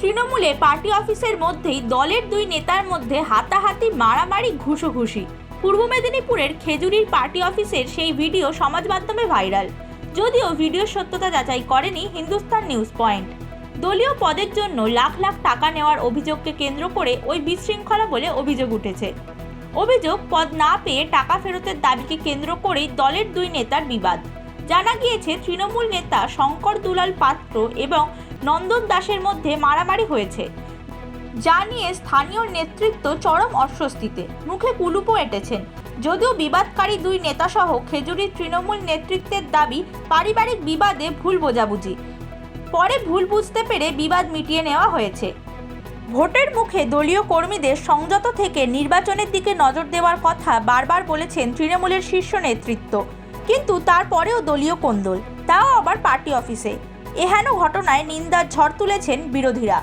তৃণমূলে পার্টি অফিসের মধ্যেই দলের দুই নেতার মধ্যে হাতাহাতি, মারামারি, ঘুষোঘুষি। পূর্ব মেদিনীপুরের খেজুরির পার্টি অফিসের সেই ভিডিও সমাজ মাধ্যমে ভাইরাল। যদিও ভিডিওর সত্যতা যাচাই করেনি হিন্দুস্তান নিউজ পয়েন্ট। দলীয় পদের জন্য লাখ লাখ টাকা নেওয়ার অভিযোগকে কেন্দ্র করে ওই বিশৃঙ্খলা বলে অভিযোগ উঠেছে। অভিযোগ, পদ না পেয়ে টাকা ফেরতের দাবিকে কেন্দ্র করেই দলের দুই নেতার বিবাদ। জানা গিয়েছে, তৃণমূল নেতা শঙ্কর দুলাল পাত্র এবং নন্দন দাসের মধ্যে মারামারি হয়েছে, যা নিয়ে স্থানীয় নেতৃত্ব চরম অস্বস্তিতে, মুখে কুলুপও এঁটেছেন। যদিও বিবাদকারী দুই নেতাসহ খেজুরির তৃণমূল নেতৃত্বের দাবি পারিবারিক বিবাদে ভুল বোঝাবুঝি। পরে ভুল বুঝতে পেরে বিবাদ মিটিয়ে নেওয়া হয়েছে। ভোটের মুখে দলীয় কর্মীদের সংযত থেকে নির্বাচনের দিকে নজর দেওয়ার কথা বারবার বলেছেন তৃণমূলের শীর্ষ নেতৃত্ব, কিন্তু তারপরেও দলীয় কোন্দল, তাও আবার পার্টি অফিসে। এহেন ঘটনায় নিন্দার ঝড় তুলেছেন বিরোধীরা।